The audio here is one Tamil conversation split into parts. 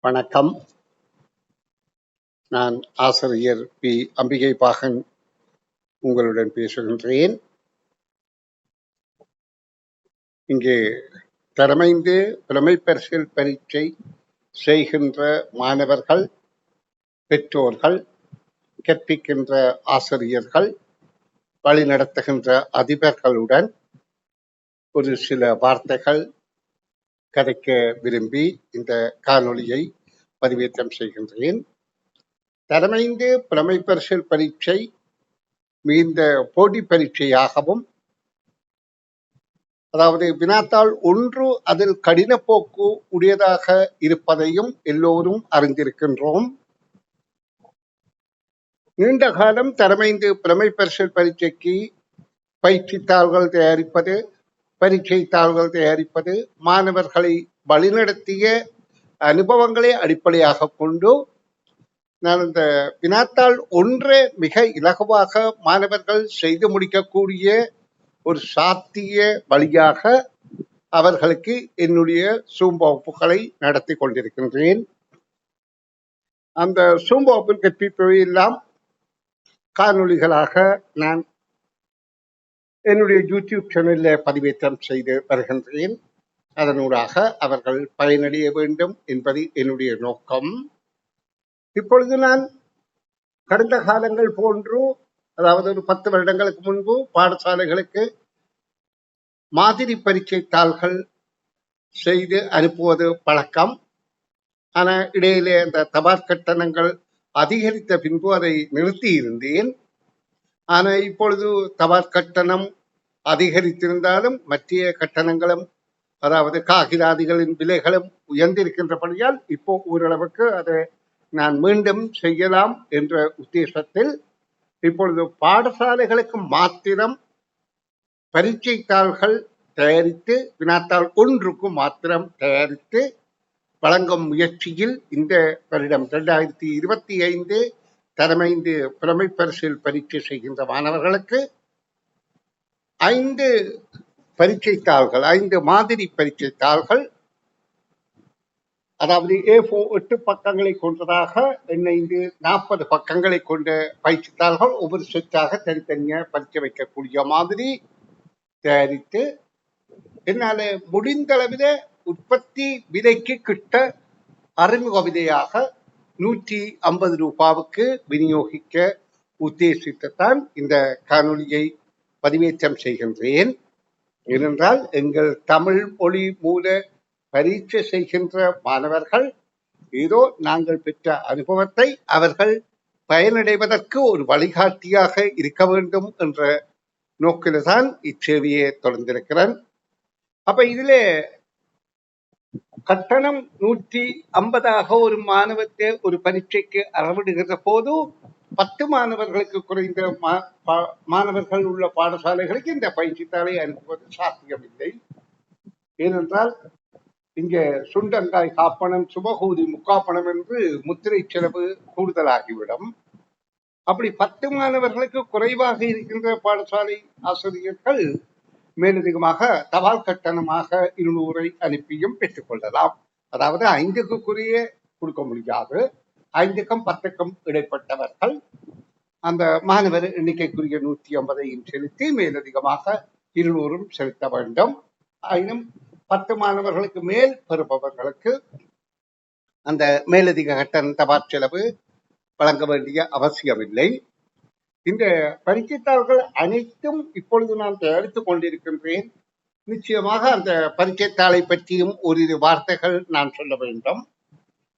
வணக்கம். நான் ஆசிரியர் பி. அம்பிகை பாகன் உங்களுடன் பேசுகின்றேன். இங்கே தரமைந்து புலமைப்பரிசில் பரீட்சை செய்கின்ற மாணவர்கள், பெற்றோர்கள், கற்பிக்கின்ற ஆசிரியர்கள், வழிநடத்துகின்ற அதிபர்களுடன் ஒரு சில வார்த்தைகள் கதைக்க விரும்பி இந்த காணொளியை பதிவேற்றம் செய்கின்றேன். தரமைந்து புலமைப்பரிசில் பரீட்சை மிகுந்த போட்டி பரீட்சையாகவும், அதாவது வினாத்தாள் ஒன்று அதில் கடின போக்கு உடையதாக இருப்பதையும் எல்லோரும் அறிந்திருக்கின்றோம். நீண்ட காலம் தரமைந்து புலமைப்பரிசில் பரீட்சைக்கு பயிற்சித்தாள்கள் தயாரிப்பது, பரீட்சை தாள்கள் தயாரிப்பது, மாணவர்களை வழிநடத்திய அனுபவங்களை அடிப்படையாக கொண்டு நான் இந்த வினாத்தாள் ஒன்றை மிக இலகுவாக மாணவர்கள் செய்து முடிக்கக்கூடிய ஒரு சாத்திய வழியாக அவர்களுக்கு என்னுடைய சூம் வகுப்புகளை நடத்தி கொண்டிருக்கின்றேன். அந்த சூம் வகுப்பில் கற்பிப்பவை எல்லாம் காணொளிகளாக நான் என்னுடைய யூடியூப் சேனலில் பதிவேற்றம் செய்து வருகின்றேன். அதனூடாக அவர்கள் பயனடைய வேண்டும் என்பது என்னுடைய நோக்கம். இப்பொழுது நான் கடந்த காலங்கள் போன்று, அதாவது ஒரு 10 வருடங்களுக்கு முன்பு பாடசாலைகளுக்கு மாதிரி பரீட்சை தாள்கள் செய்து அனுப்புவது பழக்கம். ஆனால் இடையிலே அந்த தபால் கட்டணங்கள் அதிகரித்த பின்பு அதை நிறுத்தி இருந்தேன். ஆனால் இப்பொழுது தபால் கட்டணம் அதிகரித்திருந்தாலும் மற்ற கட்டணங்களும், அதாவது காகிதாதிகளின் விலைகளும் உயர்ந்திருக்கின்றபடியால் இப்போ ஓரளவுக்கு அதை நான் மீண்டும் செய்யலாம் என்ற உத்தேசத்தில் இப்பொழுது பாடசாலைகளுக்கு மாத்திரம் பரீட்சை தாள்கள் தயாரித்து, வினாத்தாள் ஒன்றுக்கு மாத்திரம் தயாரித்து வழங்கும் முயற்சியில் இந்த வருடம் 2025 தரமைந்து புலமைப்பரிசில் பரீட்சை செய்கின்ற மாணவர்களுக்கு 5 பரீட்சை தாள்கள், 5 மாதிரி பரீட்சை தாள்கள், அதாவது A4 8 பக்கங்களை கொண்டதாக 40 பக்கங்களை கொண்ட பயிற்சித்தாள்கள் ஒவ்வொரு செட்டாக தனித்தனியாக பரீட்சை வைக்கக்கூடிய மாதிரி தயாரித்து என்னால முடிந்த அளவில் உற்பத்தி விலைக்கு கிட்ட அறிமுக விலையாக 150 ரூபாவுக்கு விநியோகிக்க உத்தேசித்துத்தான் இந்த காணொலியை பதிவேற்றம் செய்கின்றேன். ஏனென்றால் எங்கள் தமிழ் மொழி மூல பரீட்சை செய்கின்ற மாணவர்கள் ஏதோ நாங்கள் பெற்ற அனுபவத்தை அவர்கள் பயனடைவதற்கு ஒரு வழிகாட்டியாக இருக்க வேண்டும் என்ற நோக்கில்தான் இச்சேவையை தொடர்ந்திருக்கிறேன். அப்ப இதுல கட்டணம் 150 ஒரு மாணவத்தை ஒரு பரீட்சைக்கு அளவிடுகிற போது 10 மாணவர்களுக்கு குறைந்த மாணவர்கள் உள்ள பாடசாலைகளுக்கு இந்த பயிற்சித்தாளை அனுப்புவது சாத்தியமில்லை. ஏனென்றால் இங்க சுண்டங்காய் காப்பணம், சுபகூதி முக்காப்பணம் என்று முத்திரை செலவு கூடுதலாகிவிடும். அப்படி 10 மாணவர்களுக்கு குறைவாக இருக்கின்ற பாடசாலை ஆசிரியர்கள் மேலதிகமாக தபால் கட்டணமாக 200 அனுப்பியும் பெற்றுக் கொள்ளலாம். அதாவது 5க்குரிய கொடுக்க முடியாது, 5க்கும் 10க்கும் இடைப்பட்டவர்கள் அந்த மாணவர் எண்ணிக்கைக்குரிய 150 செலுத்தி மேலதிகமாக 200 செலுத்த வேண்டும். ஆயினும் 10 மாணவர்களுக்கு மேல் பெறுபவர்களுக்கு அந்த மேலதிக கட்டண தபால் செலவு வழங்க வேண்டிய அவசியமில்லை. இந்த பரீட்சைத்தாள்கள் அனைத்தும் இப்பொழுது நான் தயாரித்துக் கொண்டிருக்கின்றேன். நிச்சயமாக அந்த பரீட்சைத்தாளை பற்றியும் ஓரிரு வார்த்தைகள் நான் சொல்ல வேண்டும்.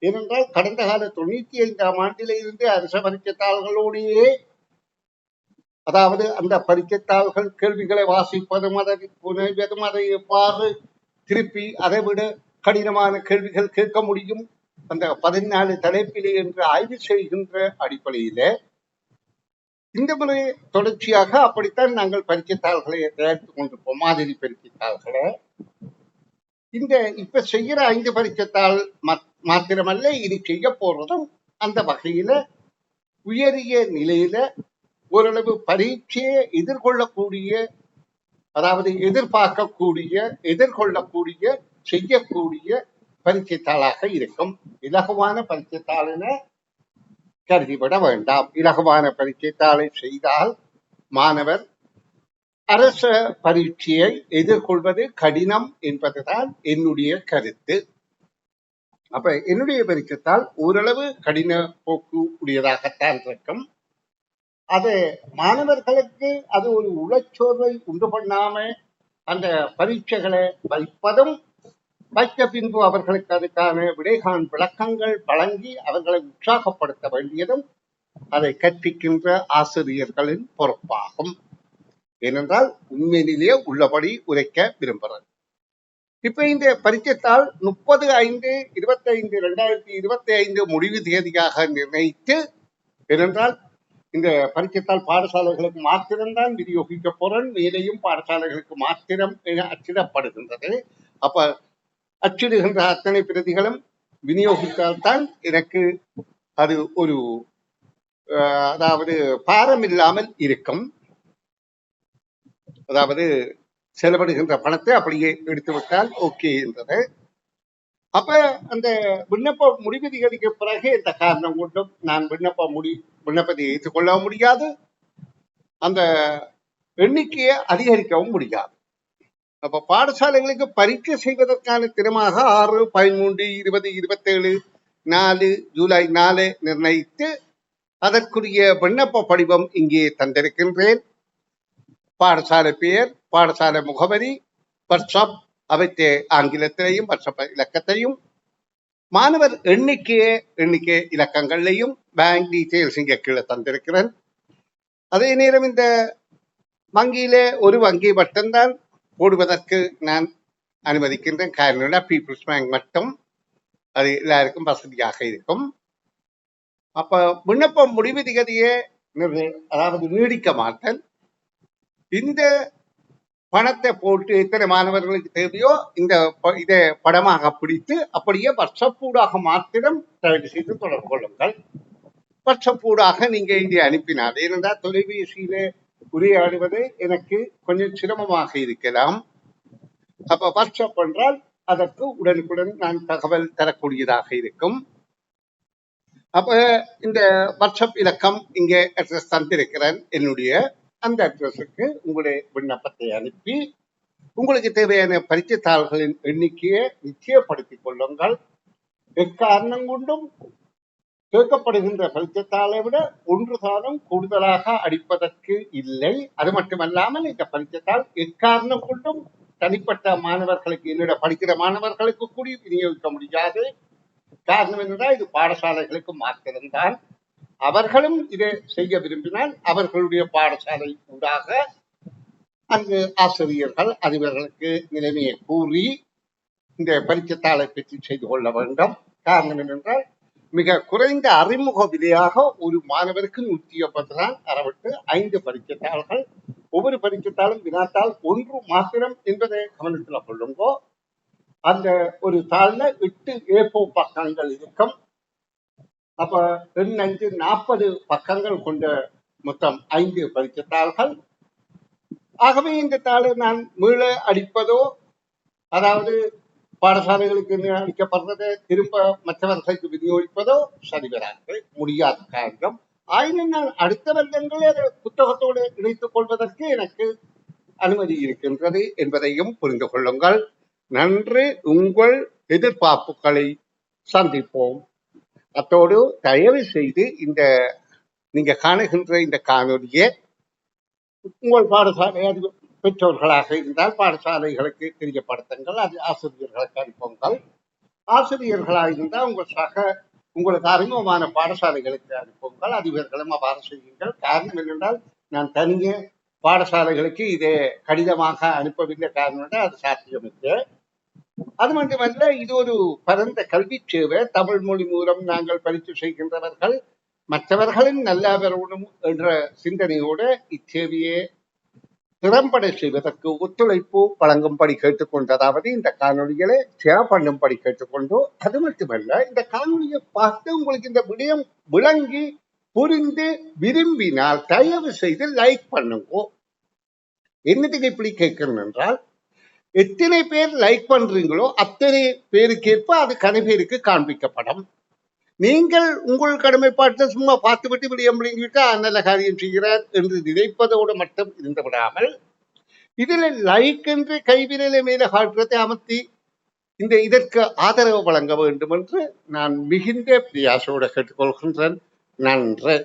ஏனென்றால் கடந்த கால 95ஆம் ஆண்டிலிருந்து அரச பரீட்சைத்தாள்களோடையே, அதாவது அந்த பரீட்சைத்தாள்கள் கேள்விகளை வாசிப்பதும் அதை புனைவதும், அதை எவ்வாறு திருப்பி அதை விட கடினமான கேள்விகள் கேட்க முடியும் அந்த 14 தலைப்பிலே என்று ஆய்வு செய்கின்ற அடிப்படையில இந்த முறை தொடர்ச்சியாக அப்படித்தான் நாங்கள் பரீட்சைத்தாள்களை தயாரித்துக் கொண்டிருப்போம், மாதிரி பரீட்சைத்தாள்களை. இந்த இப்ப செய்கிற 5 பரீட்சைத்தாள் மாத்திரமல்ல, இனி செய்ய போறதும் அந்த வகையில உயரிய நிலையில ஓரளவு பரீட்சையை எதிர்கொள்ளக்கூடிய, அதாவது எதிர்பார்க்கக்கூடிய, எதிர்கொள்ளக்கூடிய, செய்யக்கூடிய பரீட்சைத்தாளாக இருக்கும். இலகுவான பரீட்சைத்தாள் என கருதிவிட வேண்டாம். இலகுவான பரீட்சைத்தாளை செய்தால் மாணவர் அரச பரீட்சையை எதிர்கொள்வது கடினம் என்பதுதான் என்னுடைய கருத்து. அப்ப என்னுடைய பரீட்சைத்தாள் ஓரளவு கடின போக்கு உடையதாகத்தான் இருக்கும். அது மாணவர்களுக்கு அது ஒரு உளச்சோர்வை உண்டு பண்ணாம அந்த பரீட்சைகளை வைப்பதும், வைத்த பின்பு அவர்களுக்கு அதுக்கான விடைகாண் விளக்கங்கள் வழங்கி அவர்களை உற்சாகப்படுத்த வேண்டியதும் அதை கற்பிக்கின்ற ஆசிரியர்களின் பொறுப்பாகும். ஏனென்றால் உண்மையிலேயே உள்ளபடி உரைக்க விரும்புகிறேன். இப்ப இந்த பரீட்சைத்தாள் 30/5/2025 முடிவு தேதியாக நிர்ணயித்து, ஏனென்றால் இந்த பரீட்சைத்தாள் பாடசாலைகளுக்கு மாத்திரம்தான் விநியோகிக்க போறேன், மேலையும் பாடசாலைகளுக்கு மாத்திரம் என அச்சிடப்படுகின்றது. அப்ப அச்சிடுகின்ற அத்தனை பிரதிகளும் விநியோகித்தால்தான் எனக்கு அது ஒரு அதாவது பாரம் இல்லாமல் இருக்கும். அதாவது செலவிடுகின்ற பணத்தை அப்படியே எடுத்துவிட்டால் ஓகே என்றது. அப்ப அந்த விண்ணப்ப முடிவு தேதிக்கு பிறகு இந்த காரணம் கொண்டும் நான் விண்ணப்பத்தை ஏற்றுக்கொள்ள முடியாது, அந்த எண்ணிக்கையை அதிகரிக்கவும் முடியாது. அப்ப பாடசாலைகளுக்கு பரீட்சை செய்வதற்கான தினமாக 6, 13, 20, 27, 4 ஜூலை 4 நிர்ணயித்து அதற்குரிய விண்ணப்ப படிவம் இங்கே தந்திருக்கின்றேன். பாடசாலை பெயர், பாடசாலை முகவரி, வாட்ஸ்அப் அவற்றை ஆங்கிலத்திலையும் வாட்ஸ்அப் இலக்கத்தையும், மாணவர் எண்ணிக்கை இலக்கங்களையும் பேங்க் டீட்டெயில்ஸ் இங்கே கீழே தந்திருக்கிறேன். அதே நேரம் இந்த வங்கியிலே ஒரு வங்கி மட்டும்தான் போடுவதற்கு நான் அனுமதிக்கின்றேன். காரணம் பீப்புள்ஸ் பேங்க் மட்டும், அது எல்லாருக்கும் வசதியாக இருக்கும். அப்ப விண்ணப்ப முடிவு திகதியை அதாவது நீடிக்க மாட்டேன். இந்த பணத்தை போட்டு எத்தனை மாணவர்களுக்கு தேவையோ இதை படமாக பிடித்து அப்படியே வாட்ஸ்அப் ஊடாக மாத்திரம் தயவு செய்து தொடர்பு கொள்ளுங்கள். வாட்ஸ்அப் ஊடாக நீங்க இங்கே அனுப்பினால், ஏனென்றால் தொலைபேசியில உரையாடுவது எனக்கு கொஞ்சம் சிரமமாக இருக்கலாம். அப்ப வாட்ஸ்அப் என்றால் அதற்கு உடனுக்குடன் நான் தகவல் தரக்கூடியதாக இருக்கும். அப்ப இந்த வாட்ஸ்அப் இலக்கம் இங்கே அட்ரஸ் தந்திருக்கிறேன். என்னுடைய அந்த அட்ரஸுக்கு உங்களுடைய விண்ணப்பத்தை அனுப்பி உங்களுக்கு தேவையான பரீட்சைத்தாள்களின் எண்ணிக்கையை நிச்சயப்படுத்திக் கொள்ளுங்கள். எக்காரணம் கொண்டும் கேட்கப்படுகின்ற பரீட்சைத்தாளை விட 1 தாளும் கூடுதலாக அடிப்பதற்கு இல்லை. அது மட்டுமல்லாமல் இந்த பரீட்சைத்தாள் எக்காரணம் கொண்டும் தனிப்பட்ட மாணவர்களுக்கு, என்னிட படிக்கிற மாணவர்களுக்கு கூடி விநியோகிக்க முடியாது. காரணம் என்னன்னா, இது பாடசாலைகளுக்கு மாத்திரம்தான். அவர்களும் இதை செய்ய விரும்பினால் அவர்களுடைய பாடசாலை ஊடாக அங்கு ஆசிரியர்கள் அதிபர்களுக்கு நிலைமையை கூறி இந்த பரீட்சைத்தாளை பற்றி செய்து கொள்ள வேண்டும். காரணம் என்னென்றால், மிக குறைந்த அறிமுக விலையாக ஒரு மாணவருக்கு 150 தான் அறவிட்டு 5 பரீட்சைத்தாள்கள். ஒவ்வொரு பரீட்சைத்தாளும் வினாத்தாள் 1 மாத்திரம் என்பதை கவனத்தில் கொள்ளுங்கோ. அந்த ஒரு தாள்ல 8 A4 பக்கங்கள் இருக்கும். அப்ப 5 40 பக்கங்கள் கொண்ட மொத்தம் 5 பரீட்சைத்தாள்கள். ஆகவே இந்த தாளை நான் மீள அடிப்பதோ, அதாவது பாடசாலைகளுக்கு அளிக்கப்படுறதை திரும்ப மற்றவர்களுக்கு விநியோகிப்பதோ சரிவராது, முடியாத காரணம். ஆயினும் நான் அடுத்த வருடங்களே அதை புத்தகத்தோடு இணைத்துக் கொள்வதற்கு எனக்கு அனுமதி இருக்கின்றது என்பதையும் புரிந்து கொள்ளுங்கள். நன்றி. உங்கள் எதிர்பார்ப்புகளை சந்திப்போம். அத்தோடு தயவு செய்து இந்த நீங்க காணுகின்ற இந்த காணொலியை உங்கள் பாடசாலை பெற்றோர்களாக இருந்தால் பாடசாலைகளுக்கு தெரியப்படுத்துங்கள், அது ஆசிரியர்களுக்கு அனுப்புங்கள். ஆசிரியர்களாக இருந்தால் உங்களுக்கு அறிமுகமான பாடசாலைகளுக்கு அனுப்புங்கள், அதிபர்களும் அவ்வாறு செய்யுங்கள். காரணம் என்னென்றால், நான் தனியே பாடசாலைகளுக்கு இதை கடிதமாக அனுப்பவில்லை. காரணம் அது சாத்தியமில்லை. அது மட்டுமல்ல, இது ஒரு பரந்த கல்வி சேவை. தமிழ் மொழி மூலம் நாங்கள் பரீட்சை செய்கின்றவர்கள் மற்றவர்களின் நல்லா பெறணும் என்ற சிந்தனையோடு இச்சேவையை திறம்பட செய்வதற்கு ஒத்துழைப்பு வழங்கும்படி கேட்டுக்கொண்டு, அதாவது இந்த காணொலிகளை ஷேர் பண்ணும்படி கேட்டுக்கொண்டு, அது மட்டுமல்ல, இந்த காணொலியை பார்த்து உங்களுக்கு இந்த விடயம் விளங்கி புரிந்து விரும்பினால் தயவு செய்து லைக் பண்ணுங்க. என்னதுக்கு இப்படி கேட்கணும் என்றால், எத்தனை பேர் லைக் பண்றீங்களோ அத்தனை பேருக்கேற்ப அது கன பேருக்கு காண்பிக்கப்படும். நீங்கள் உங்கள் கடமைப்பாட்டை சும்மா பார்த்துவிட்டு விடியம் விளங்கிவிட்டு நல்ல காரியம் செய்கிறார் என்று நினைப்பதோடு மட்டும் இருந்து விடாமல் இதுல லைக் என்று கைவிரலை மேல காட்டுறதை அமர்த்தி இதற்கு ஆதரவு வழங்க வேண்டும் என்று நான் மிகுந்த பிரியாசோடு கேட்டுக்கொள்கின்றேன். நன்றி.